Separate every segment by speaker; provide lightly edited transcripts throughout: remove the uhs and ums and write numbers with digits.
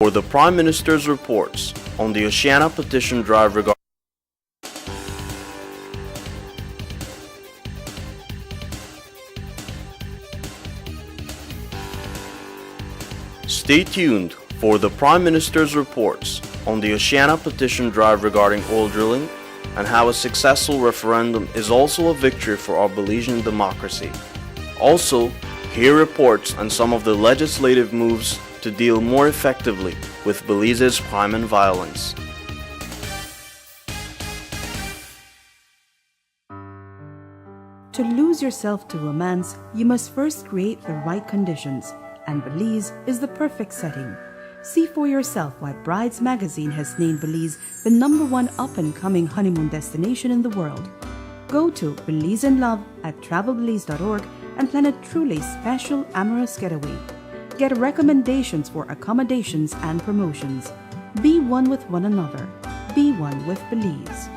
Speaker 1: For the Prime Minister's reports on the Oceania petition drive regarding Stay tuned for the Prime Minister's reports on the Oceania petition drive regarding oil drilling and how a successful referendum is also a victory for our Belizean democracy. Also, hear reports on some of the legislative moves to deal more effectively with Belize's crime and violence.
Speaker 2: To lose yourself to romance, you must first create the right conditions, and Belize is the perfect setting. See for yourself why Brides Magazine has named Belize the #1 up-and-coming honeymoon destination in the world. Go to Belize in Love at travelbelize.org and plan a truly special amorous getaway. Get recommendations for accommodations and promotions. Be one with one another. Be one with Belize.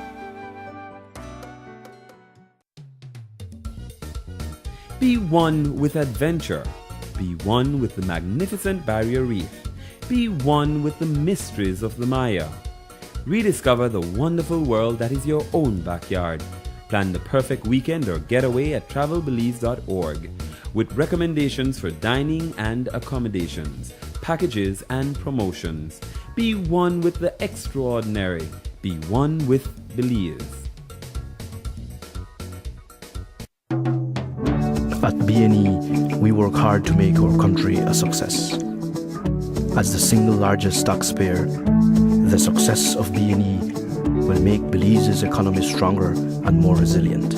Speaker 3: Be one with adventure. Be one with the magnificent Barrier Reef. Be one with the mysteries of the Maya. Rediscover the wonderful world that is your own backyard. Plan the perfect weekend or getaway at travelbelize.org with recommendations for dining and accommodations, packages and promotions. Be one with the extraordinary. Be one with Belize.
Speaker 4: At BNE, we work hard to make our country a success. As the single largest taxpayer, the success of BNE will make Belize's economy stronger and more resilient.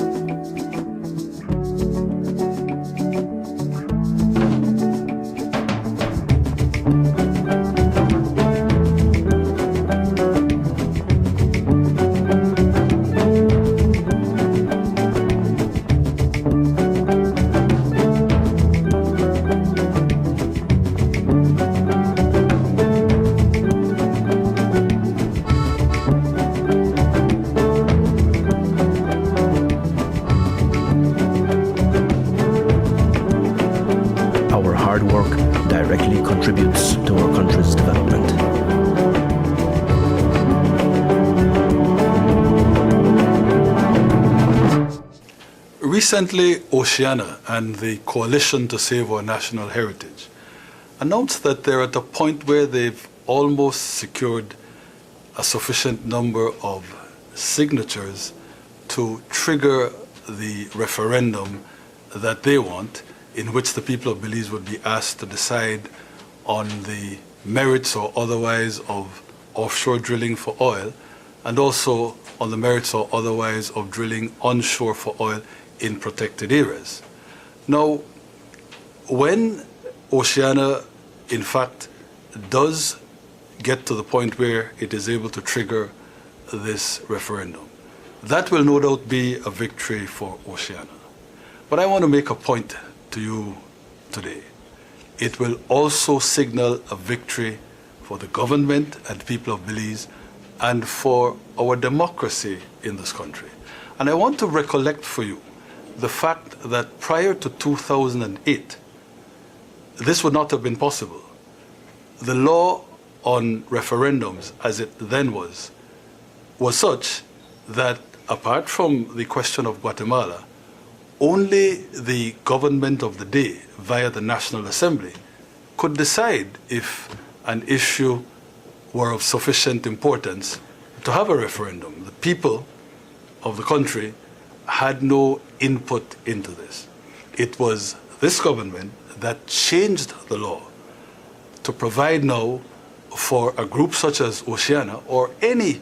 Speaker 4: Hard work directly contributes to our country's development.
Speaker 5: Recently, Oceania and the Coalition to Save Our National Heritage announced that they're at a point where they've almost secured a sufficient number of signatures to trigger the referendum that they want, in which the people of Belize would be asked to decide on the merits or otherwise of offshore drilling for oil, and also on the merits or otherwise of drilling onshore for oil in protected areas. Now, when Oceania, in fact, does get to the point where it is able to trigger this referendum, that will no doubt be a victory for Oceania. But I want to make a point to you today. It will also signal a victory for the government and people of Belize and for our democracy in this country. And I want to recollect for you the fact that prior to 2008, this would not have been possible. The law on referendums, as it then was such that apart from the question of Guatemala, only the government of the day, via the National Assembly, could decide if an issue were of sufficient importance to have a referendum. The people of the country had no input into this. It was this government that changed the law to provide now for a group such as Oceania or any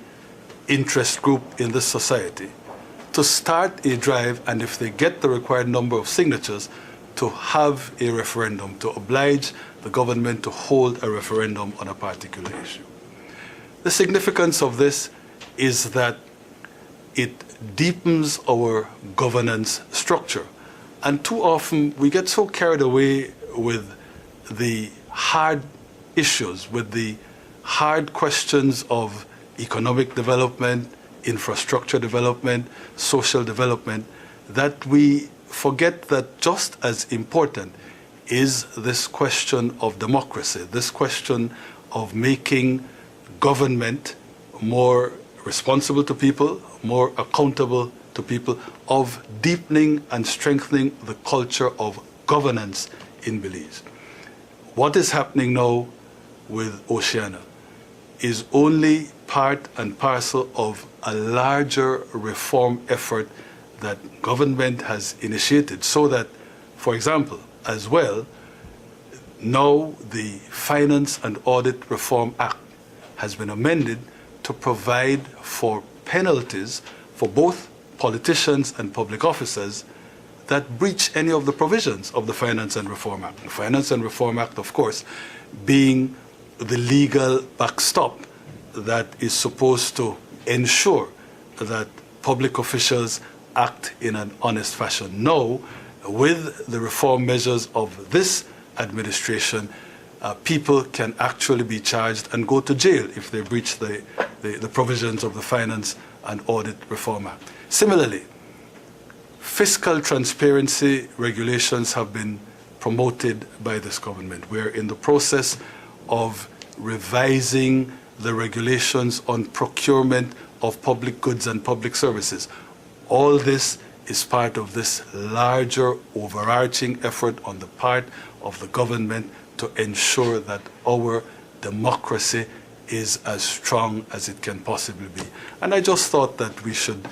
Speaker 5: interest group in this society to start a drive, and if they get the required number of signatures, to have a referendum, to oblige the government to hold a referendum on a particular issue. The significance of this is that it deepens our governance structure. And too often we get so carried away with the hard issues, with the hard questions of economic development, infrastructure development, social development, that we forget that just as important is this question of democracy, this question of making government more responsible to people, more accountable to people, of deepening and strengthening the culture of governance in Belize. What is happening now with Oceana is only part and parcel of a larger reform effort that government has initiated, so that, for example, as well, now the Finance and Audit Reform Act has been amended to provide for penalties for both politicians and public officers that breach any of the provisions of the Finance and Reform Act. The Finance and Reform Act, of course, being the legal backstop that is supposed to ensure that public officials act in an honest fashion. Now, with the reform measures of this administration, people can actually be charged and go to jail if they breach the provisions of the Finance and Audit Reform Act. Similarly, fiscal transparency regulations have been promoted by this government. We're in the process of revising the regulations on procurement of public goods and public services. All this is part of this larger overarching effort on the part of the government to ensure that our democracy is as strong as it can possibly be. And I just thought that we should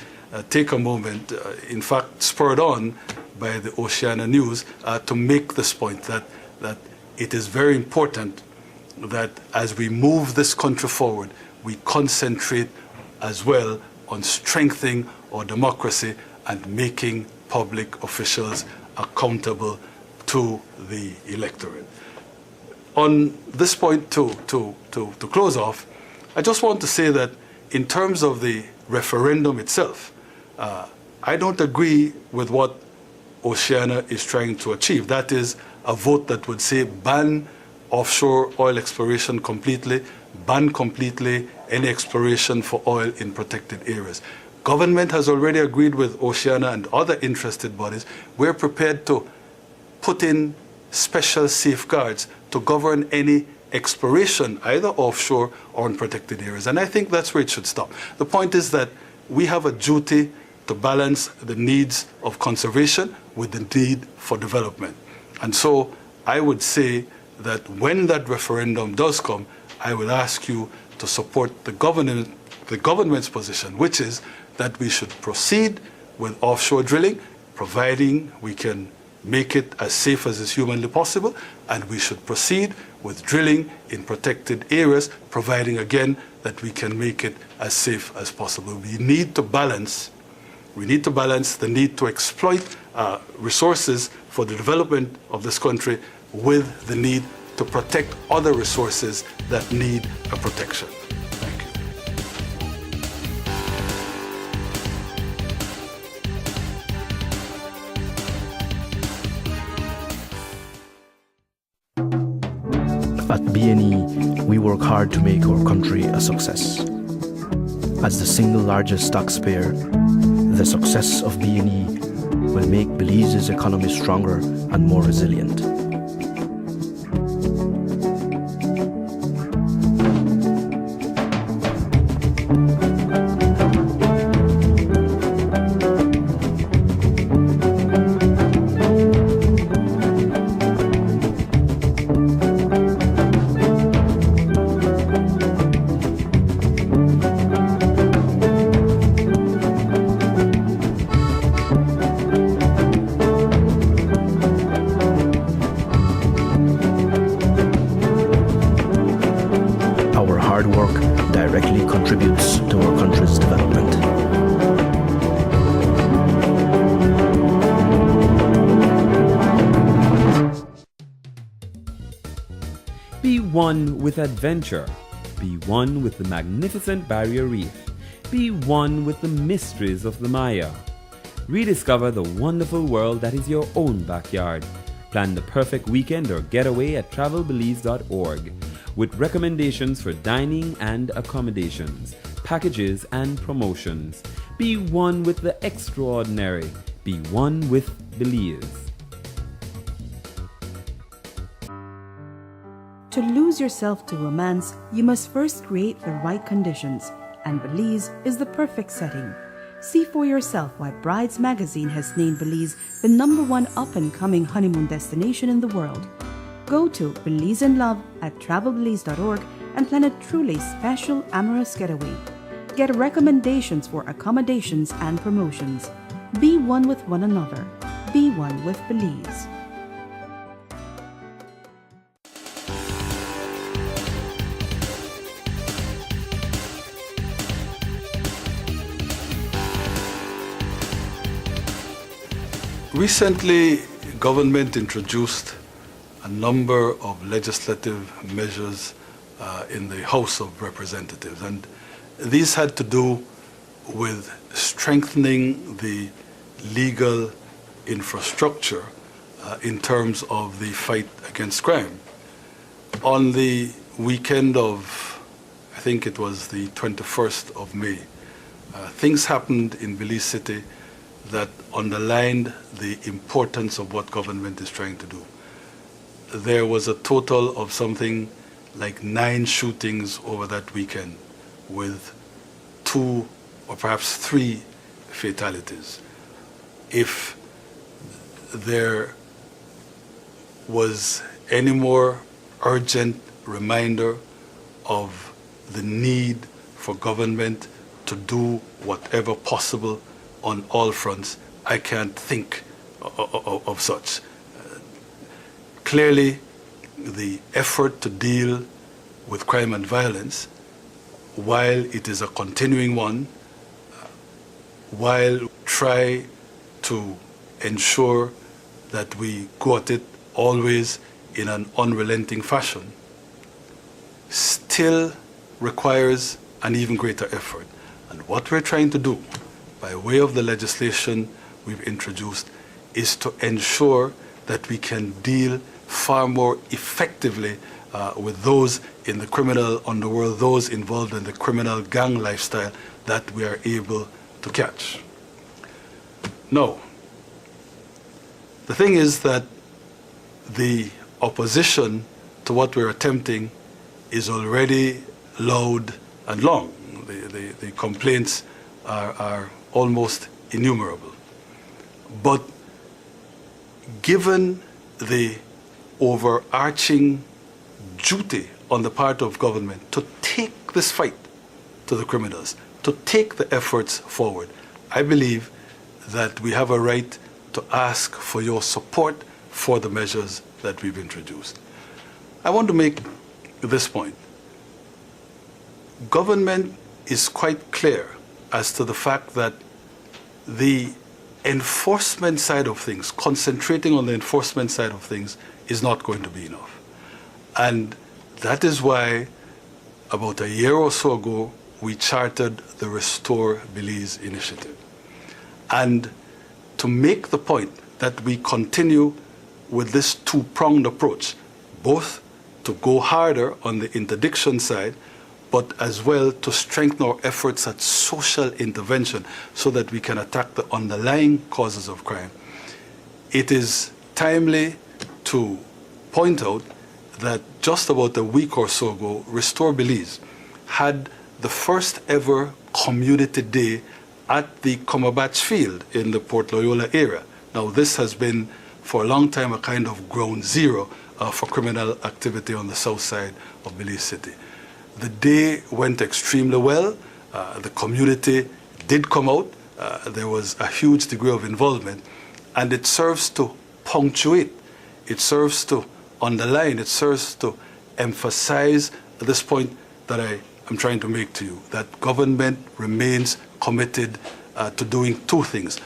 Speaker 5: take a moment, in fact spurred on by the Oceana news, to make this point that it is very important that as we move this country forward, we concentrate as well on strengthening our democracy and making public officials accountable to the electorate. On this point, to close off, I just want to say that in terms of the referendum itself, I don't agree with what Oceana is trying to achieve. That is a vote that would say ban offshore oil exploration completely, ban completely any exploration for oil in protected areas. Government has already agreed with Oceana and other interested bodies. We're prepared to put in special safeguards to govern any exploration, either offshore or in protected areas. And I think that's where it should stop. The point is that we have a duty to balance the needs of conservation with the need for development. And so I would say that when that referendum does come, I will ask you to support the government's position, which is that we should proceed with offshore drilling, providing we can make it as safe as is humanly possible, and we should proceed with drilling in protected areas, providing again that we can make it as safe as possible. We need to balance the need to exploit resources for the development of this country with the need to protect other resources that need a protection. Thank
Speaker 4: you. At BNE, we work hard to make our country a success. As the single largest taxpayer, the success of BNE will make Belize's economy stronger and more resilient. Hard work directly contributes to our country's development.
Speaker 3: Be one with adventure. Be one with the magnificent Barrier Reef. Be one with the mysteries of the Maya. Rediscover the wonderful world that is your own backyard. Plan the perfect weekend or getaway at travelbelize.org. with recommendations for dining and accommodations, packages and promotions. Be one with the extraordinary. Be one with Belize.
Speaker 2: To lose yourself to romance, you must first create the right conditions, and Belize is the perfect setting. See for yourself why Brides Magazine has named Belize the #1 up-and-coming honeymoon destination in the world. Go to BelizeInLove at travelbelize.org and plan a truly special amorous getaway. Get recommendations for accommodations and promotions. Be one with one another. Be one with Belize.
Speaker 5: Recently, government introduced a number of legislative measures in the House of Representatives, and these had to do with strengthening the legal infrastructure in terms of the fight against crime. On the weekend of, I think it was the 21st of May, things happened in Belize City that underlined the importance of what government is trying to do. There was a total of something like 9 shootings over that weekend, with 2 or perhaps 3 fatalities. If there was any more urgent reminder of the need for government to do whatever possible on all fronts, I can't think of such. Clearly, the effort to deal with crime and violence, while it is a continuing one, while try to ensure that we go at it always in an unrelenting fashion, still requires an even greater effort. And what we're trying to do, by way of the legislation we've introduced, is to ensure that we can deal far more effectively with those in the criminal underworld, those involved in the criminal gang lifestyle that we are able to catch. No. The thing is that the opposition to what we're attempting is already loud and long. The complaints are almost innumerable. But given the overarching duty on the part of government to take this fight to the criminals, to take the efforts forward, I believe that we have a right to ask for your support for the measures that we've introduced. I want to make this point. Government is quite clear as to the fact that the enforcement side of things, concentrating on the enforcement side of things, is not going to be enough. And that is why about a year or so ago, we chartered the Restore Belize initiative. And to make the point that we continue with this two-pronged approach, both to go harder on the interdiction side, but as well to strengthen our efforts at social intervention so that we can attack the underlying causes of crime, it is timely to point out that just about a week or so ago, Restore Belize had the first ever community day at the Comabatch Field in the Port Loyola area. Now, this has been for a long time a kind of ground zero for criminal activity on the south side of Belize City. The day went extremely well. The community did come out. There was a huge degree of involvement, and it serves to punctuate, it serves to underline, it serves to emphasize this point that I am trying to make to you, that government remains committed to doing two things.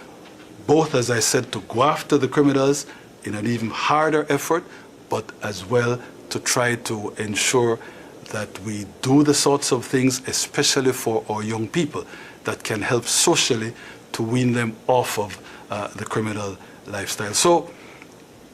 Speaker 5: Both, as I said, to go after the criminals in an even harder effort, but as well to try to ensure that we do the sorts of things, especially for our young people, that can help socially to wean them off of the criminal lifestyle. So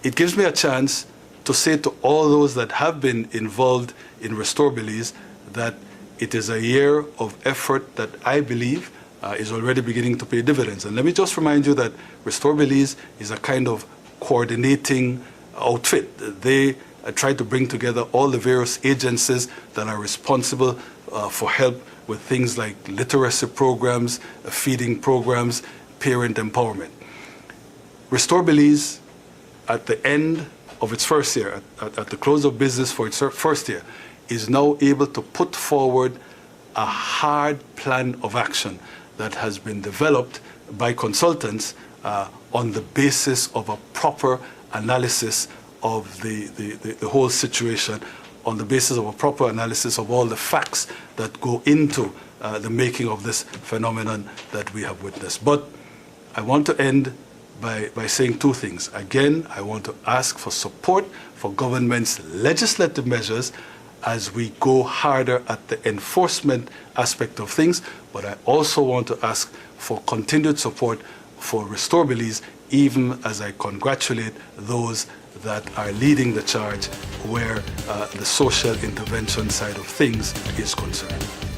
Speaker 5: it gives me a chance to say to all those that have been involved in Restore Belize that it is a year of effort that I believe is already beginning to pay dividends. And let me just remind you that Restore Belize is a kind of coordinating outfit. They tried to bring together all the various agencies that are responsible for help with things like literacy programs, feeding programs, parent empowerment. Restore Belize, at the end of its first year, at the close of business for its first year, is now able to put forward a hard plan of action that has been developed by consultants on the basis of a proper analysis of the whole situation, on the basis of a proper analysis of all the facts that go into the making of this phenomenon that we have witnessed. But I want to end by saying two things. Again, I want to ask for support for government's legislative measures as we go harder at the enforcement aspect of things, but I also want to ask for continued support for Restore Belize, even as I congratulate those that are leading the charge where the social intervention side of things is concerned.